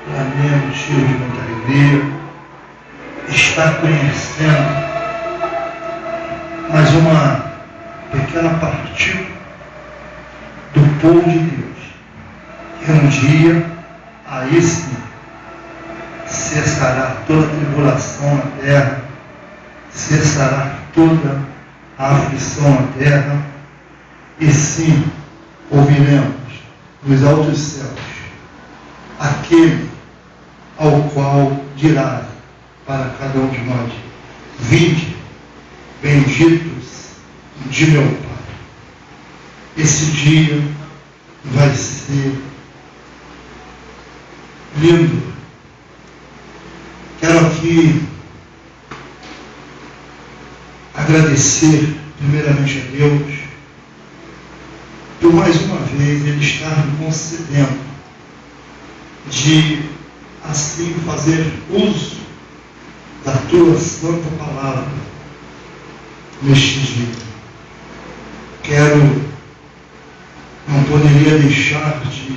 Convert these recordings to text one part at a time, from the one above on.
para mim é motivo de muita alegria estar conhecendo mais uma pequena partícula do povo de Deus, que um dia, aí sim, cessará toda a tribulação na terra, cessará toda a aflição na terra, e sim, ouviremos nos altos céus aquele ao qual dirá para cada um de nós: vinde, benditos de meu Pai. Esse dia vai ser lindo. Quero aqui agradecer primeiramente a Deus por mais uma vez Ele estar me concedendo de assim fazer uso da tua santa palavra neste dia. Não poderia deixar de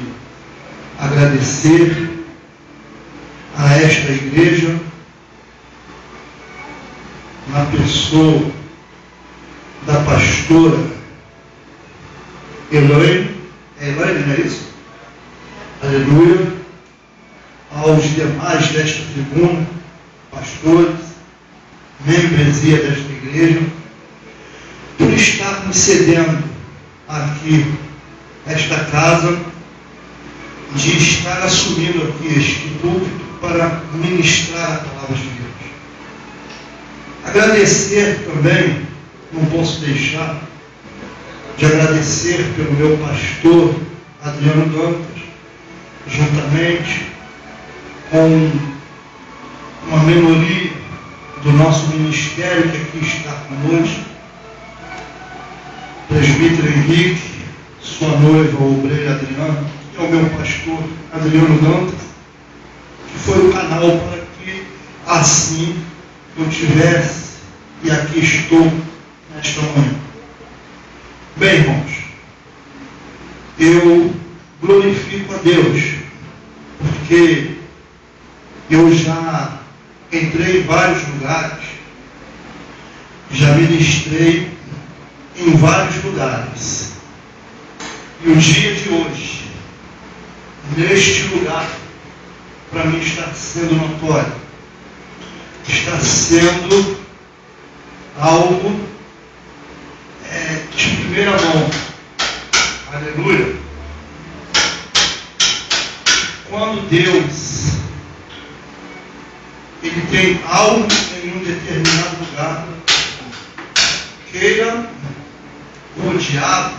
agradecer a esta igreja, na pessoa da pastora Elaine, não é isso? Aleluia. Aos demais desta tribuna, pastores, membresia desta igreja, por estar me cedendo aqui esta casa, de estar assumindo aqui este púlpito para ministrar a palavra de Deus. Agradecer também, não posso deixar de agradecer pelo meu pastor Adriano Dantas, juntamente com uma minoria do nosso ministério que aqui está conosco, presbítero Henrique, sua noiva, o obreiro Adriano, e ao meu pastor Adriano Dantas, que foi o canal para que assim eu tivesse, e aqui estou nesta manhã. Bem, irmãos, eu glorifico a Deus, porque eu já entrei em vários lugares, já ministrei em vários lugares. E o dia de hoje, neste lugar, para mim está sendo notório, está sendo algo de primeira mão. Aleluia. Quando Deus Ele tem algo em um determinado lugar, queira o diabo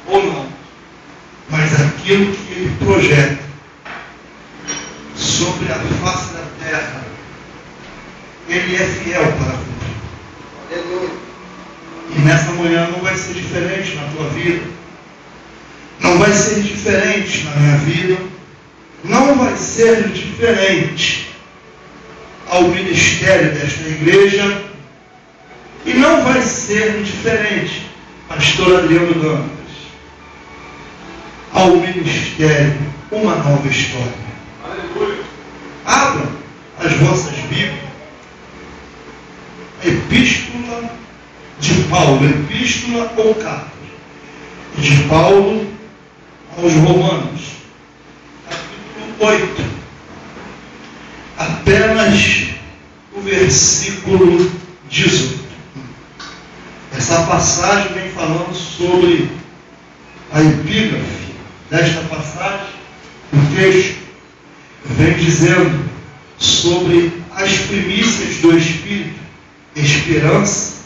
ou não, mas aquilo que Ele projeta sobre a face da terra, Ele é fiel para cumprir. Aleluia. E nessa manhã não vai ser diferente na tua vida, não vai ser diferente na minha vida, não vai ser diferente ao ministério desta igreja, e não vai ser diferente, pastor Adriano Dantas, ao ministério Uma Nova História. Aleluia. Abram as vossas Bíblias, a epístola de Paulo, epístola ou carta de Paulo aos Romanos, capítulo 8, apenas o versículo 18. Essa passagem vem falando sobre a epígrafe desta passagem. O texto vem dizendo sobre as primícias do Espírito, esperança,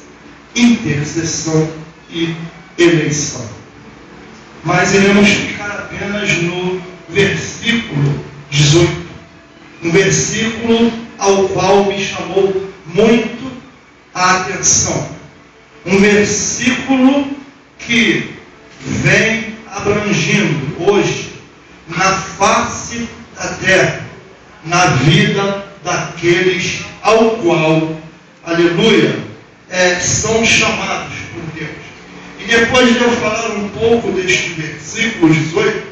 intercessão e eleição. Mas iremos ficar apenas no versículo 18, um versículo ao qual me chamou muito a atenção, um versículo que vem abrangindo hoje na face da terra, na vida daqueles ao qual, aleluia, são chamados por Deus. E depois de eu falar um pouco deste versículo 18,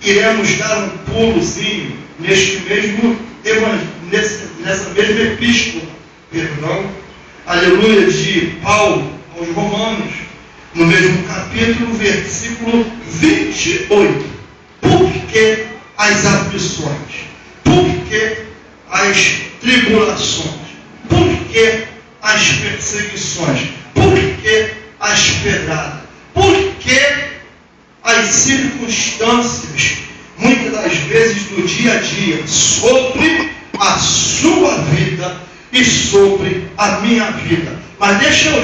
iremos dar um pulozinho nessa mesma epístola, aleluia, de Paulo aos Romanos, no mesmo capítulo, versículo 28. Por que as aflições? Por que as tribulações? Por que as perseguições? Por que as pedradas? Por que as circunstâncias, muitas das vezes do dia a dia, sobre a sua vida e sobre a minha vida? Mas deixa eu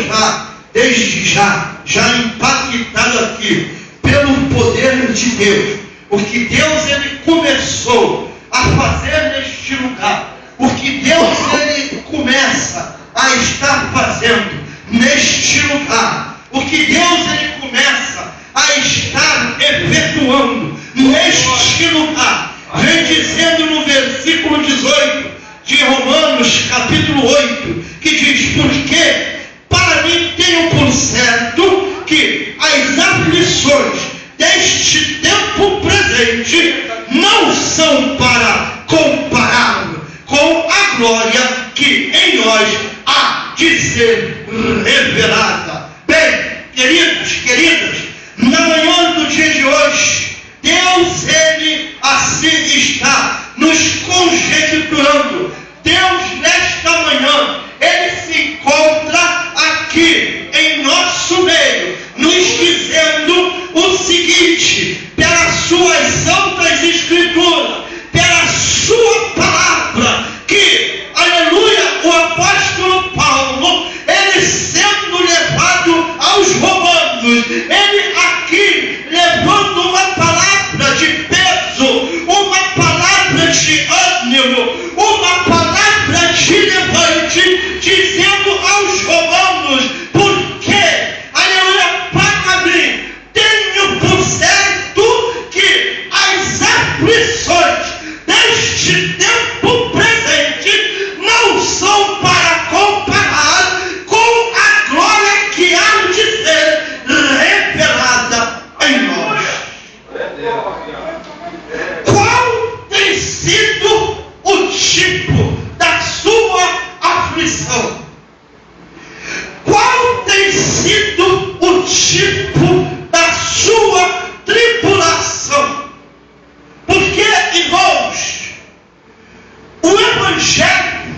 desde já impactado aqui pelo poder de Deus, o que Deus ele começou a fazer neste lugar, o que Deus ele começa a estar fazendo neste lugar, o que Deus ele começa a estar efetuando neste lugar. Vem dizendo no versículo 18 de Romanos capítulo 8, que diz: porque para mim tenho por certo que as aflições deste tempo presente não são para comparar com a glória que em nós há de ser revelada. Bem, queridas, na manhã do dia de hoje, Deus ele assim está nos conjecturando. Deus nesta manhã ele se encontra aqui em nosso meio, nos dizendo o seguinte, pelas suas santas escrituras, pela sua palavra, que, aleluia, o apóstolo Paulo, ele sendo levado aos Romanos, ele aqui levando uma palavra de peso, uma palavra de ânimo, uma palavra de levante, dizendo aos Romanos: porque, aleluia, para mim, tenho por certo que as aflições deste tempo presente não são para comparar com a glória que há de ser revelada em nós. Qual tem sido o tipo da sua aflição? Qual tem sido o tipo da sua tribulação? Porque, irmãos, o Evangelho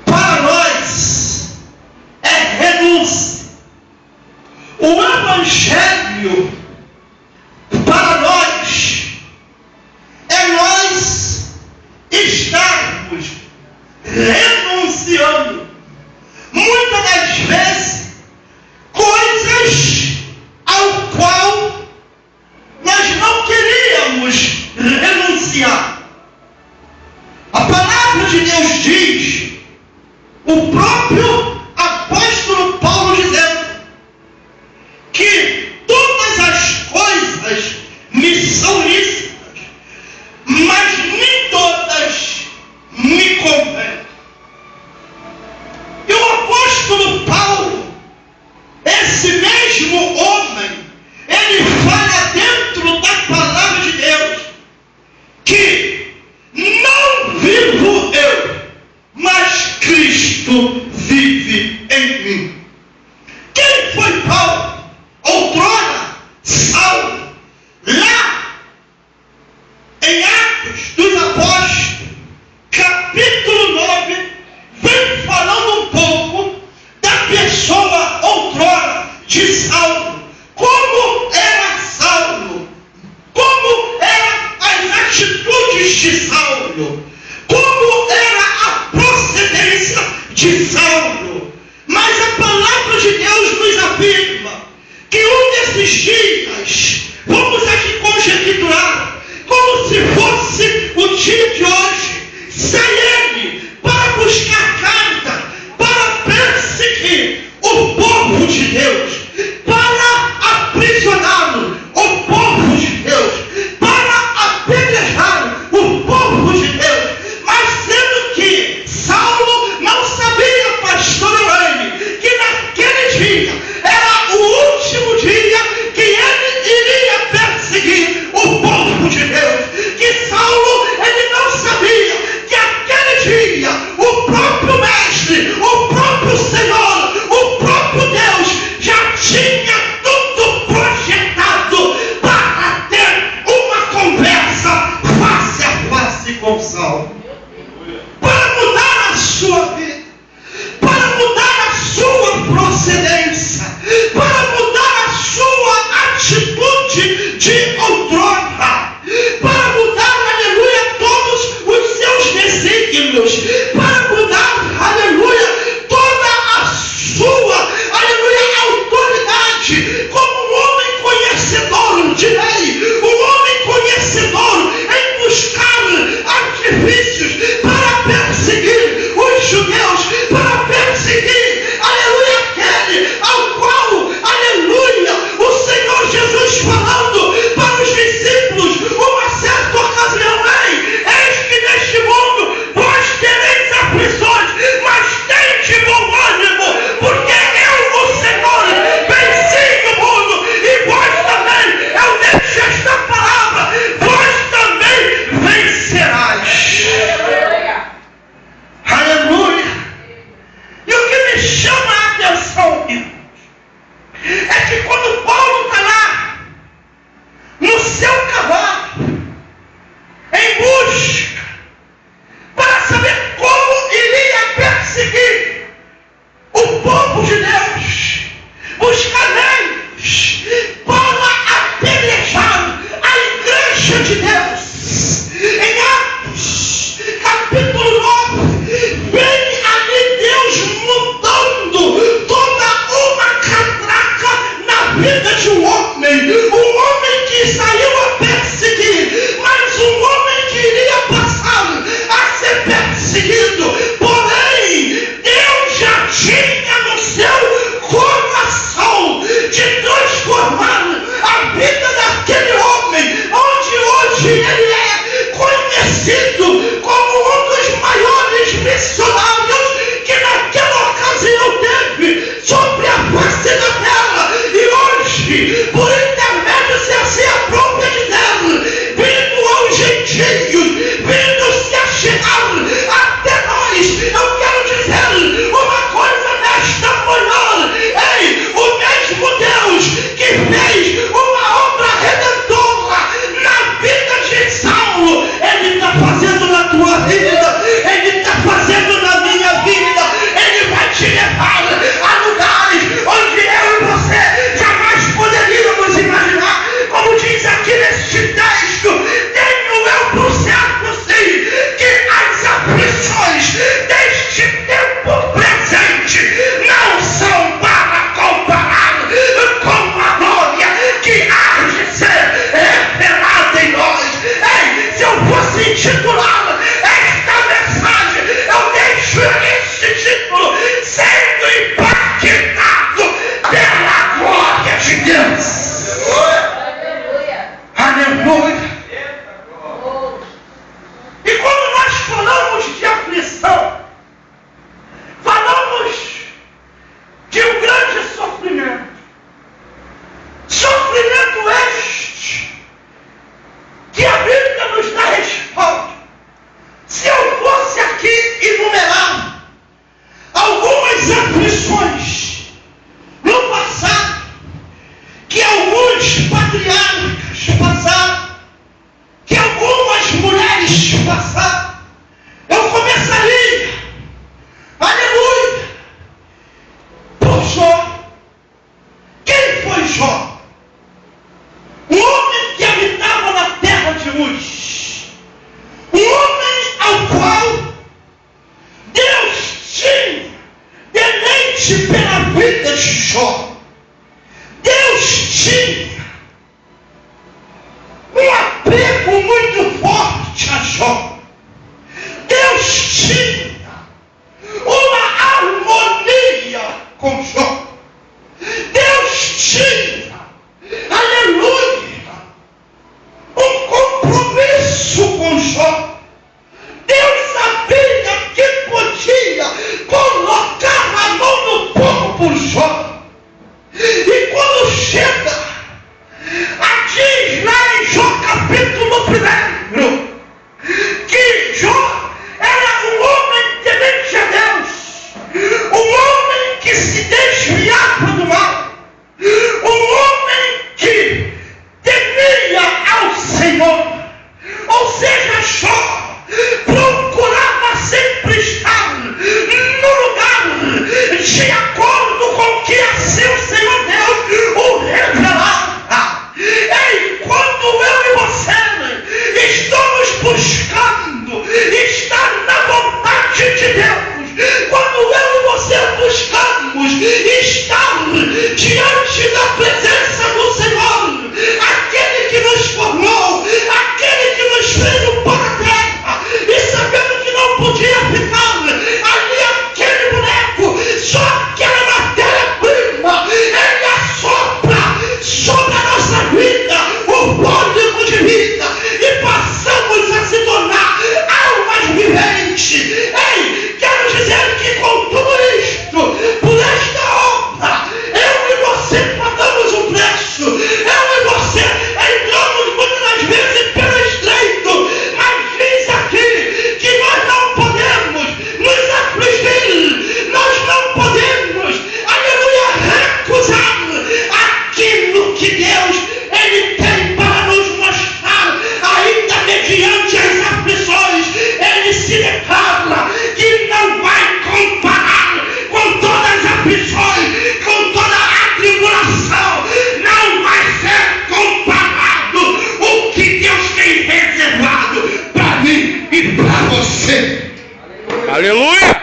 para nós é renúncia. O Evangelho para nós é nós estarmos renunciando, muitas das vezes, coisas ao qual nós não queríamos renunciar. A palavra de Deus diz, o próprio apóstolo Paulo dizendo, que todas as coisas me são lícitas, mas nem todas me convêm. E o apóstolo Paulo, esse mesmo homem, ele fala dentro da palavra de Deus, que não vivo eu, mas Cristo vive em mim. Quem foi Paulo? Outrora, Saulo, lá em Atos dos Apóstolos, capítulo 9, vem falando um pouco da pessoa outrora de Saulo. Como era Saulo? Como eram as atitudes de Saulo? Como era a procedência de Saulo? Mas a palavra de Deus nos afirma que um desses dias, vamos aqui conjecturar, como se fosse o dia de hoje, sai ele para buscar carta, para perseguir o povo de Deus, para aprisionar o povo de Deus, para apedrejar o povo de Deus, Gonçalo, para mudar a sua vida, para mudar a sua procedência, para mudar a sua atitude de outrora, para mudar, aleluia, todos os seus desígnios, para mudar, aleluia, toda a sua, aleluia, autoridade, como um homem conhecedor de lei, um homem conhecedor em buscar artifícios para perseguir os judeus, para perseguir, aleluia, aquele ao qual, aleluia, o Senhor Jesus falando para os discípulos, uma certa ocasião, eis que neste mundo vós tereis aflições, mas tende bom ânimo, porque eu, o Senhor, venci o mundo, e vós também, eu deixo esta palavra, vós também vencerás. Aleluia. E o que me chama a atenção, irmãos, é que quando Paulo está lá, no seu cavalo, em busca, para saber como iria perseguir o povo de Deus, buscar meios para apedrejar a igreja de Deus, em Atos, capítulo 9, vem ali Deus mudando toda uma catraca na vida de um homem que saiu a perseguir, mas um homem que iria passar a ser perseguido, porém Deus já tinha no seu coração de transformar a vida daquele homem, onde hoje ele é conhecido como um dos maiores missionários que naquela ocasião teve sobre a face da terra, e hoje, por intermédio, se assim apropria de Deus, vindo aos gentios, vindo se achegar até nós. Eu quero dizer uma coisa nesta manhã: ei, o mesmo Deus que fez uma obra redentora na vida de Saulo, Ele está fazendo na tua vida, Ele está fazendo na minha vida. Ele vai te levar a lugares onde eu e você jamais poderíamos imaginar. Como diz aqui neste texto, tenho eu por certo sim que as aflições deste tempo presente não são para comparar com a glória que há de ser revelada em nós. Ei, se eu fosse intitular esta mensagem, eu deixo este título: sendo impactado pela glória de Deus. Aleluia. E quando nós falamos de aflição, falamos de um grande sofrimento. Sofrimento este que a Bíblia nos dá resposta. Se eu fosse aqui enumerar algumas aflições no passado, que alguns patriarcas passaram, que algumas mulheres passaram, eu começaria, aleluia, por Jó. Quem foi Jó? Um homem que habitava na terra de Uz, um homem ao qual Deus tinha deleite pela vida de Jó. Deus tinha um apego muito forte a Jó. Deus tinha uma harmonia com Jó. Deus tinha, aleluia, um compromisso com Jó. Deus sabia que podia colocar a mão no corpo de Jó. E quando chega a diz lá em Jó capítulo 1 que Jó era um homem se tornar almas viventes. Ei, quero dizer que com tudo isto, por esta obra, eu e você pagamos o preço. Eu e você entramos muitas vezes pelo estreito, mas diz aqui que nós não podemos nos afligir, nós não podemos, aleluia, recusar aquilo que Deus Ele tem para nos mostrar, ainda mediante as aflições. Ele se declara que não vai comparar com todas as aflições, com toda a tribulação, não vai ser comparado o que Deus tem reservado para mim e para você. Aleluia!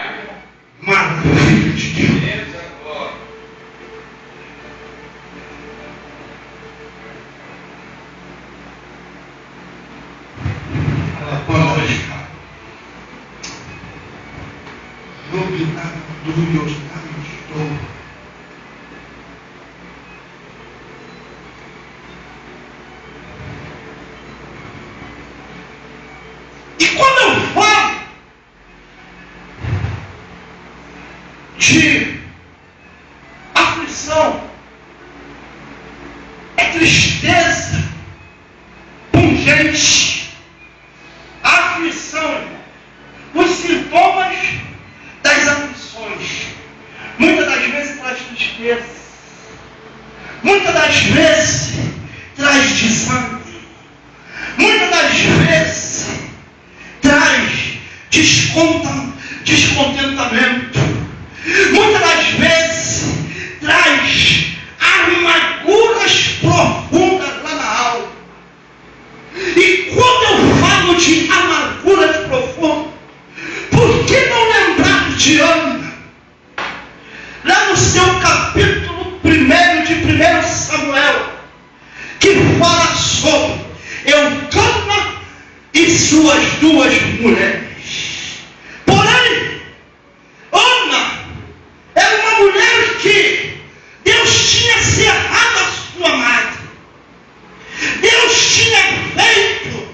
Maravilha de Deus. E quando eu falo de aflição, é tristeza pungente, aflição, os sintomas das aflições, muitas das vezes traz tristeza, muitas das vezes traz desânimo, muitas das vezes traz descontentamento, muitas das vezes traz amarguras profundas lá na alma. E quando eu falo de amarguras profundas, por que não lembrar de Ana? Lá no seu capítulo 1 de 1 Samuel, que fala sobre Eucana e suas duas mulheres. Porém, Ana era uma mulher que Deus tinha cerrado a sua madre. Deus tinha feito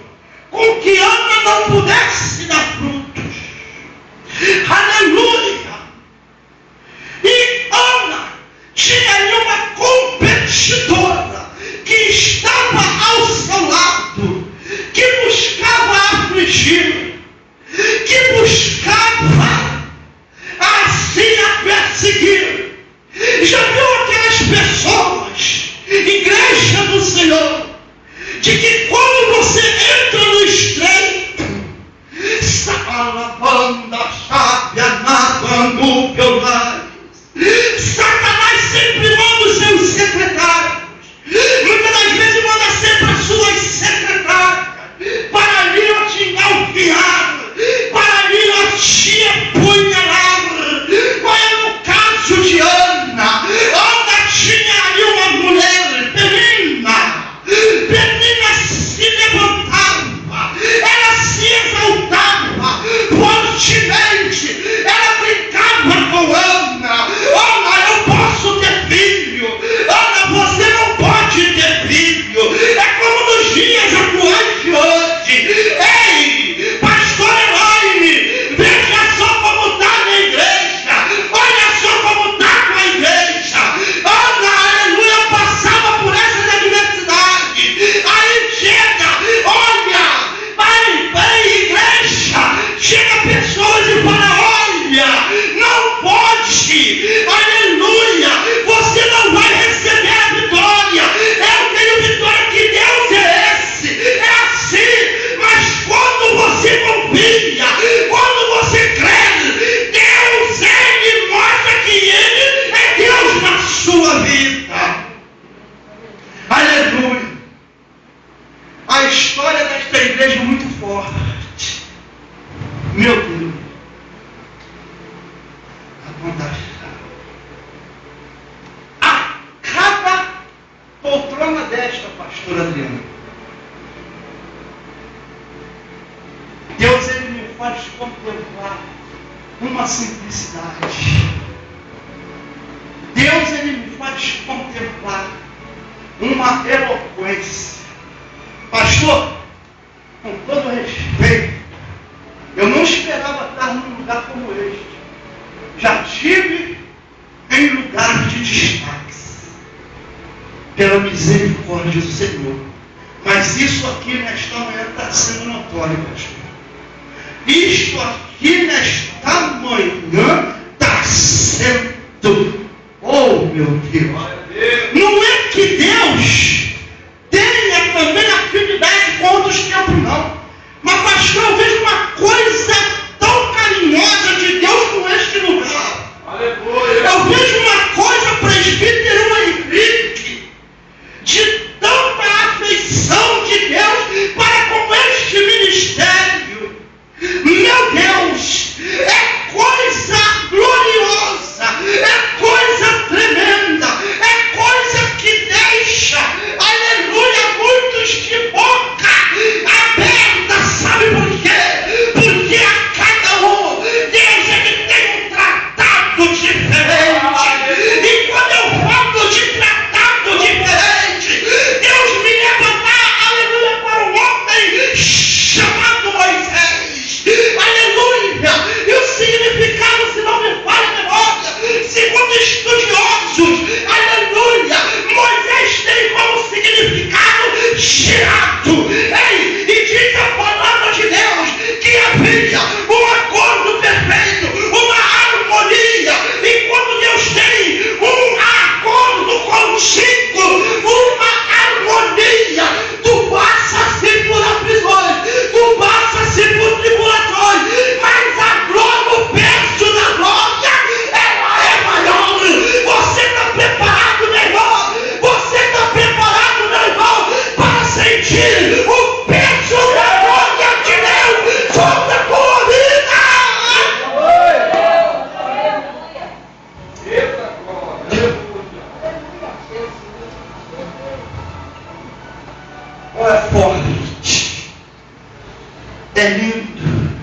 com que Ana não pudesse dar frutos. Aleluia! E Ana tinha ali uma competidora que estava ao seu lado, que buscava afligir, que buscava assim a perseguir. Já viu aquelas pessoas, igreja do Senhor, de que quando você entra no estreito, Satanás sempre manda os seus secretários, muitas das vezes manda sempre as suas secretárias, para ali te engalfinhar, para ali te apunhalar. Qual era o caso de Ana? Ana tinha ali uma mulher, Penina se levantava, ela se exaltava fortemente, ela brincava com Ana. Ana, eu posso ter filho. Ana, você não pode ter filho. É como nos dias atuais de hoje. Ei, pastor Elaine, veja só como está na igreja. Olha só como está com a igreja. Ana, aleluia, passava por essas adversidades. Aí chega, olha, vai, igreja, chega pessoas e fala, olha, não pode, aleluia, você não vai receber a vitória. Eu tenho vitória, que Deus é esse, é assim. Mas quando você confia, quando você crê, Deus, Ele mostra que Ele é Deus na sua vida. Aleluia. A história desta igreja é muito forte. Meu Deus. A cada poltrona desta, pastor Adriano, Deus, Ele me faz contemplar uma simplicidade. Deus, Ele me faz contemplar uma eloquência. Pastor, com todo respeito, não esperava estar num lugar como este. Já estive em lugar de destaques, pela misericórdia do Senhor. Mas isso aqui nesta manhã está sendo notório, pastor. Isto aqui nesta manhã está sendo, oh meu Deus, não é que Deus tenha também afinidade com outros tempos, não. Mas pastor, eu vejo uma coisa tão carinhosa de Deus com este lugar. Eu vejo uma coisa, presbítero Henrique, de tanta afeição de Deus para com este ministério. Meu Deus, é coisa gloriosa, é coisa tremenda, é coisa que deixa, aleluia, muitos de boca aberta. Sabe por quê? Porque a cada um, Deus é que tem um tratado diferente. E quando eu falo de tratado diferente, Deus me leva lá, aleluia, para um homem chamado Moisés. Aleluia! E o significado, se não me falha a memória, segundo estudiosos, aleluia, Moisés tem como significado gerado. Ei, e diz a palavra de Deus que havia um acordo perfeito, uma harmonia. E quando Deus tem um acordo contigo, uma harmonia, tu passa-se por aflições, tu passa-se por tribulações, mas a glória, o peso da glória, ela é maior. Você está preparado, meu irmão? Você está preparado, meu irmão, para sentir o peso da glória de Deus sobre a tua vida? É forte, é lindo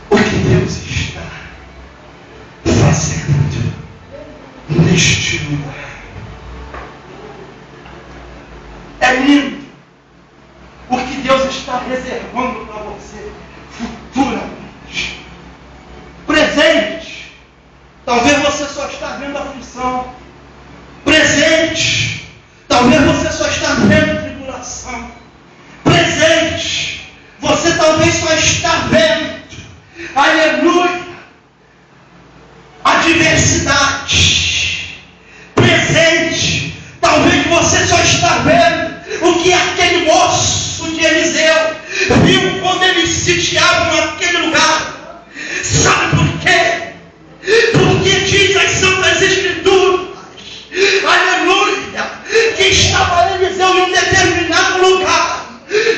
o que Deus está fazendo neste lugar. É lindo o que Deus está reservando para você futuramente. Presente, talvez você só está vendo aflição. Presente, talvez você só está vendo tribulação. Presente, você talvez só está vendo, aleluia, adversidade. Presente, talvez você só está vendo o que aquele moço de Eliseu viu quando eles sitiavam naquele lugar. Sabe por quê? Porque diz as Santas Escrituras, aleluia, que estava Eliseu em um determinado lugar,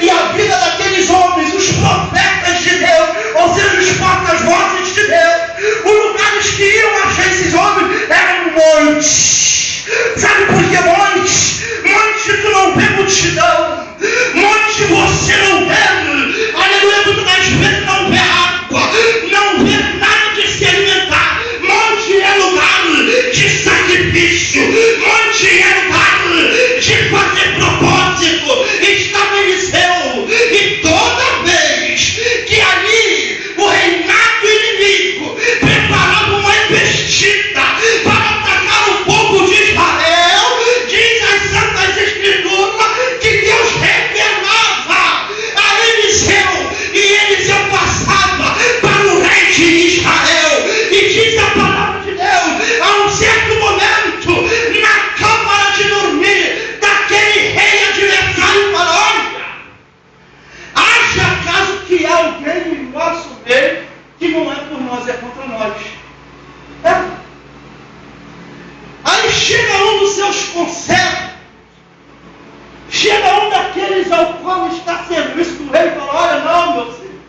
e a vida daqueles homens, os profetas de Deus, ou seja, os porta-vozes de Deus, os lugares que iam achar esses homens eram montes. Sabe por que montes? Monte tu não vê multidão, monte você não vê, aleluia, muitas vezes não vê água, não vê nada de se alimentar. Monte é lugar de sacrifício, monte é lugar de fazer propósito. Estava Eliseu, e toda vez que ali o reinado inimigo preparava uma investida para atacar o povo de Israel, diz as Santas Escrituras que Deus revelava a Eliseu, e Eliseu passava para o rei de Israel. E diz a palavra de Deus, a um certo momento, na câmara de dormir daquele rei adversário faraônico, haja caso que há alguém em nosso meio que não é por nós, é contra nós. Aí chega um dos seus conselhos, chega um daqueles ao qual está serviço do rei, e fala: olha, não, meu filho,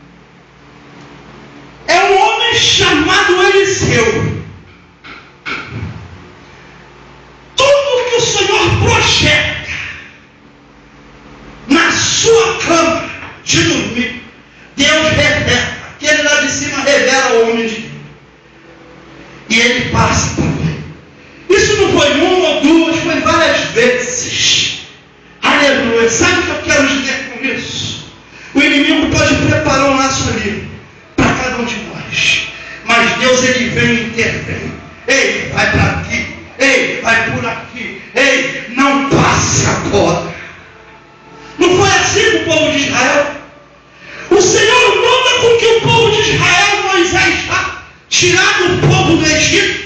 é um homem chamado Eliseu. Tudo que o Senhor projeta na sua cama de dormir, Deus revela. Aquele lá de cima revela ao homem de Deus. E ele passa para ele. Isso não foi uma ou duas, foi várias vezes. Aleluia. Sabe o que eu quero dizer com isso? O inimigo pode preparar um laço ali para Deus, Ele vem e intervém. Ei, vai para aqui. Ei, vai por aqui. Ei, não passe agora. Não foi assim com o povo de Israel. O Senhor manda com que o povo de Israel, Moisés, tirado o povo do Egito.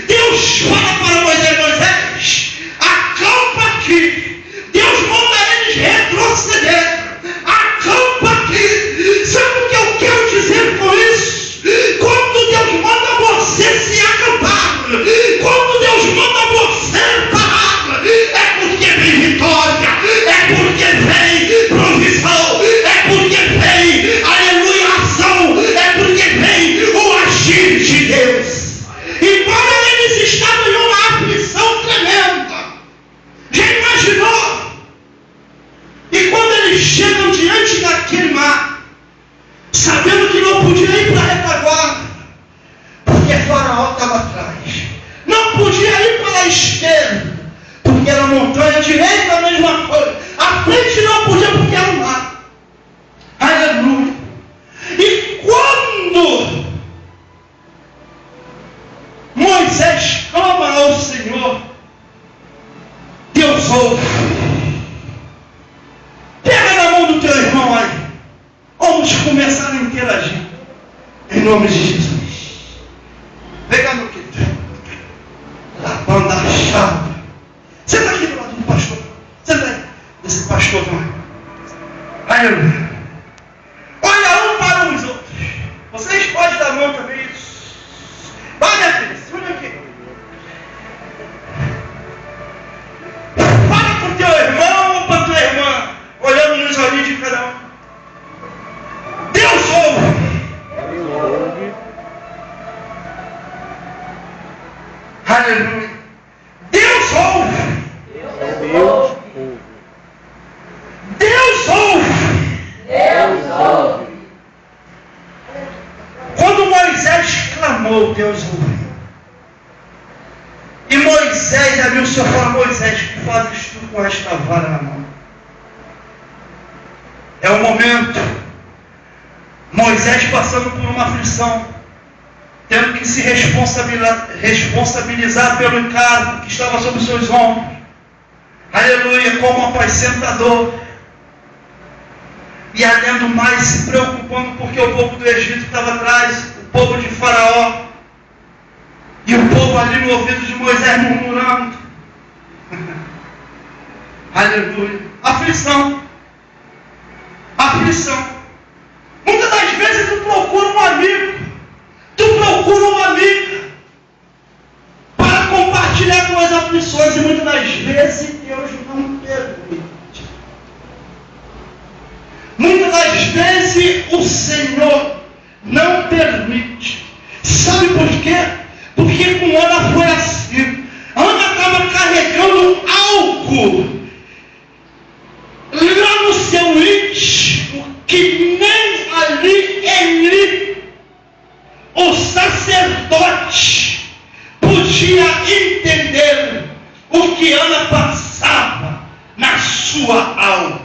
Deus fala para Moisés, acampa aqui. Deus manda eles retroceder. Acampa aqui. Sabe o que eu quero dizer com isso? Quando Deus manda você se acampar, quando Deus manda você parar, é porque vem vitória, é porque vem provisão, é porque vem, aleluia, ação, é porque vem o agir de Deus. Embora eles estavam em uma aflição tremenda, já imaginou? E quando eles chegam diante daquele mar, sabendo que não podia ir para a retaguarda, porque Faraó estava atrás, não podia ir para a esquerda, porque era montanha, direita a mesma coisa, a frente não podia porque era o mar. Aleluia. E quando Moisés clama ao Senhor, Deus ouve. Pega na mão do teu irmão aí. Vamos começar a interagir. Em nome de Jesus. Pega no querido. Lavando a chave. Senta aqui do lado do pastor. Senta aí. Esse pastor vai. Aleluia. Olha um para os outros. Vocês podem dar a mão também. Vai, minha filha. Segura aqui. Fala com o teu irmão ou com a tua irmã. Olhando nos olhinhos de cada um. Deus ouve. Aleluia. Deus ouve. Deus ouve. Deus ouve. Quando Moisés clamou, Deus ouviu. E Moisés, ali o Senhor fala, Moisés, que fazes tu com esta vara na mão? É o momento. Moisés passando por uma aflição, tendo que se responsabilizar pelo encargo que estava sobre os seus ombros. Aleluia, como apacentador. E além do mais, se preocupando porque o povo do Egito estava atrás, o povo de Faraó. E o povo ali no ouvido de Moisés murmurando. Aleluia. Aflição. Aflição. Muitas das vezes tu procura um amigo. Tu procura uma amiga para compartilhar tuas aflições. E muitas das vezes Deus não permite. Muitas das vezes o Senhor não permite. Sabe por quê? Porque com Ana foi assim. Ana estava carregando algo lá no seu íntimo que nem ali Eli, o sacerdote, podia entender o que Ana passava na sua alma.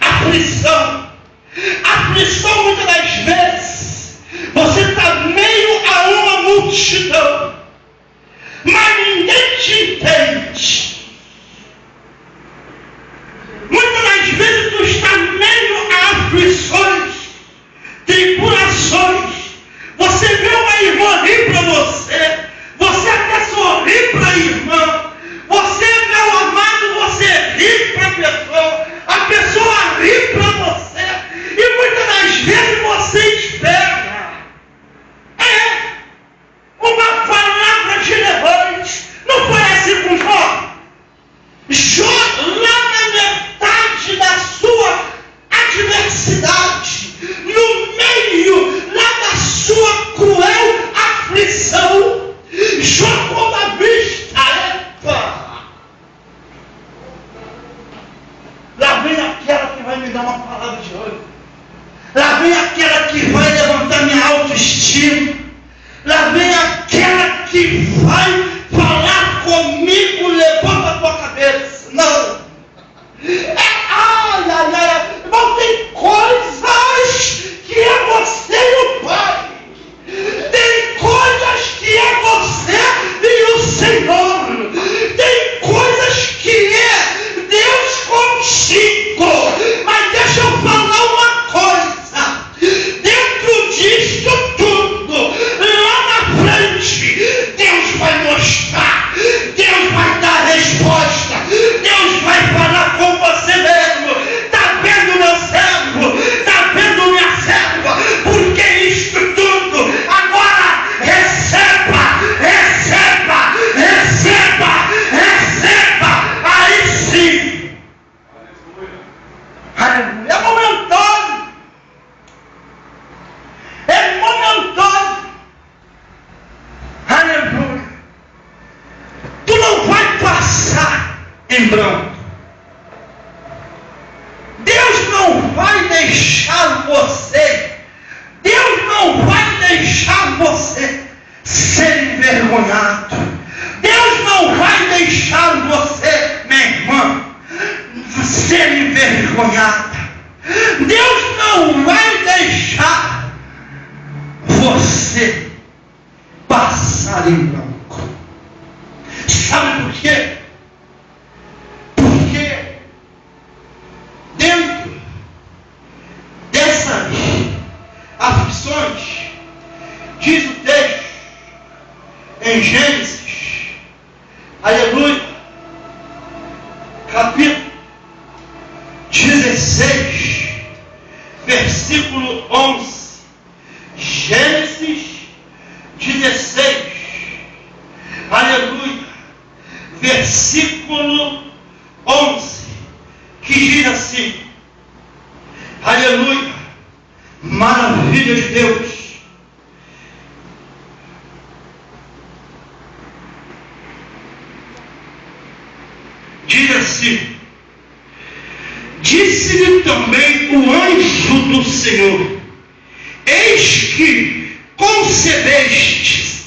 Aflição. Aflição muitas das vezes. Você está meio a uma multidão, mas ninguém te entende. Muitas das vezes tu está meio a aflições, tribulações. Você vê uma irmã rir para você, você até sorri para a irmã. Você, meu amado, você ri para a pessoa ri para você. E muitas das vezes você espera uma palavra de levante. Não foi assim com Jó? Jó, lá na metade da sua adversidade, no meio lá da sua cruel aflição, Jó, quando a vista, lá vem aquela que vai me dar uma palavra de hoje. Lá vem aquela que vai levantar minha autoestima. Lá vem aquela que vai falar comigo, levanta a tua cabeça. Não. Irmão, tem coisas que é você e o Pai. Deus não vai deixar você passar em branco. Sabe por quê? Porque dentro dessas aflições, diz o texto em Gênesis, aleluia, capítulo 16, versículo 11. Gênesis 16, aleluia, versículo 11, que diz assim, aleluia, maravilha de Deus. Diz assim: disse-lhe também o anjo do Senhor: eis que concebestes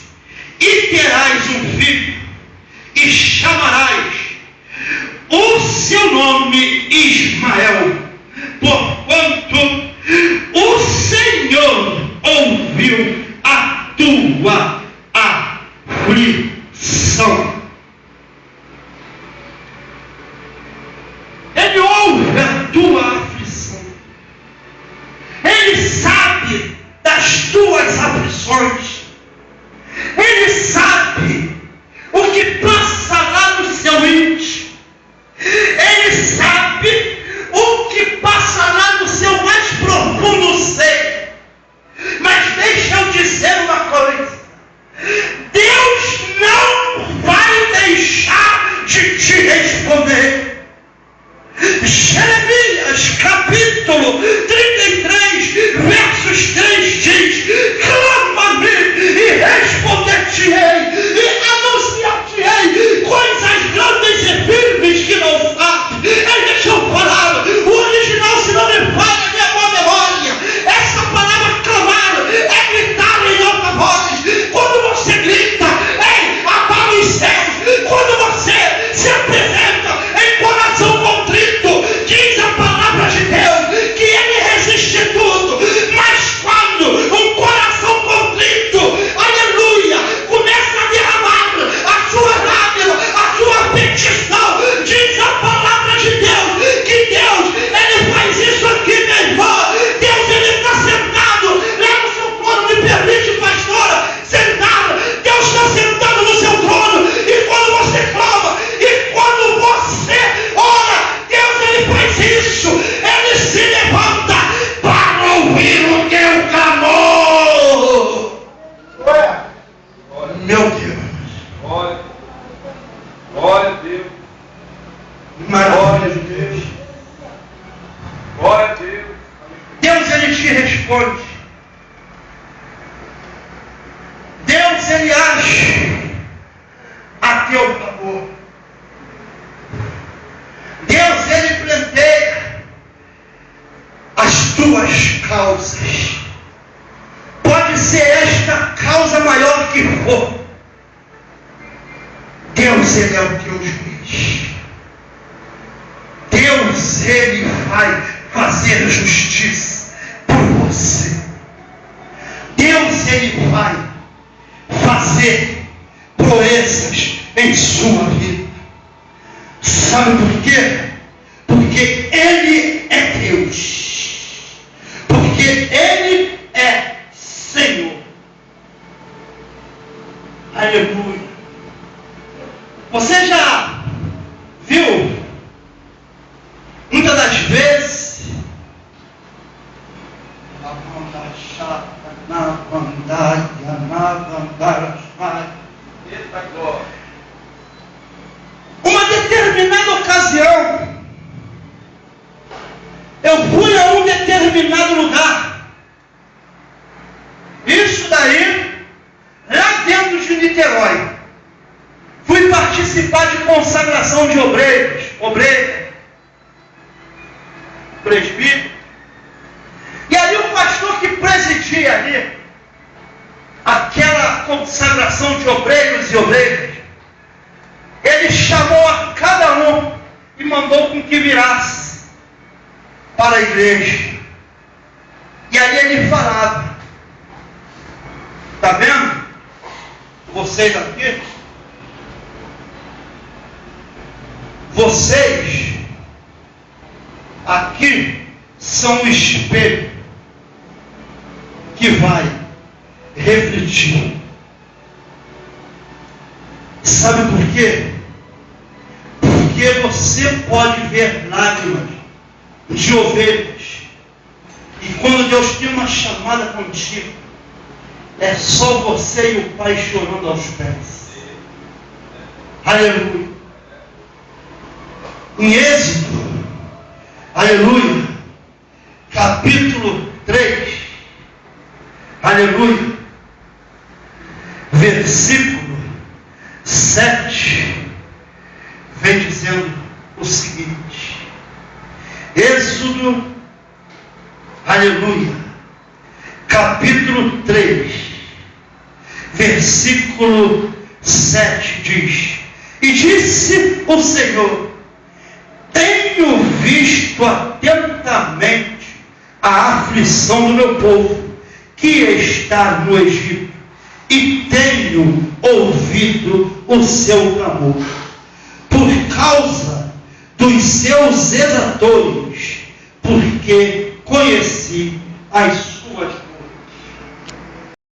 e terás um filho, e chamarás o seu nome Ismael, porquanto o Senhor ouviu a tua aflição. Ele ouve a tua aflição. Ele sabe das tuas aflições. Ele sabe o que passa lá no seu íntimo. Ele sabe o que passa lá no seu mais profundo ser. Mas deixa eu dizer uma coisa: Deus não vai deixar de te responder. Jeremias capítulo 33, versos 3 diz: clama-me e responder-te-ei, e anunciar-te-ei coisas grandes e firmes que não sabe. Deixa eu falar, o original, se não me falha a minha boa memória, essa palavra clamar é gritar em alta voz. Quando você grita, abala os céus. Quando você se apresenta em coração contrito, diz a palavra de Deus que Ele resiste tudo. Mas quando um coração contrito, aleluia, começa a derramar a sua lágrima, a sua petição, diz a palavra de Deus que Deus, Ele faz isso aqui, minha irmã. Deus, Ele está sentado lá no seu trono. Me permite, pastora, sentar. Deus está sentado no seu trono. E quando você clama, e quando você ora, Deus, Ele faz isso. Ele se levanta para ouvir o teu clamor. Meu Deus. Glória a Deus. Maravilha de Deus. Glória a Deus. Deus, Ele te responde. Deus, Ele age a teu favor. Deus, Ele planteia as tuas causas. Pode ser esta causa maior que for. Deus, Ele é o teu juiz. Deus, Ele vai fazer justiça por você. Deus, Ele vai fazer proezas em sua vida. Sabe por quê? Porque Ele é Deus. Porque Ele é Senhor. Aleluia. Você já viu muitas das vezes uma determinada ocasião, eu fui a um determinado lugar. Isso daí, lá dentro de Niterói. Fui participar de consagração de obreiros, presbítero. E ali o pastor que presidia ali aquela consagração de obreiros e obreiras, ele chamou a cada um e mandou com que virasse para a igreja. ele falava. Está vendo? Vocês aqui? Vocês aqui são o espelho que vai refletir. Sabe por quê? Porque você pode ver lágrimas de ovelhas. E quando Deus tem uma chamada contigo, é só você e o Pai chorando aos pés. Aleluia. Em Êxodo, aleluia, capítulo 3, aleluia, versículo 7, vem dizendo o seguinte: Êxodo, aleluia, capítulo 3, versículo 7 diz: E disse o Senhor: Tenho visto atentamente a aflição do meu povo que está no Egito, e tenho ouvido o seu clamor, por causa dos seus exatores, porque conheci as suas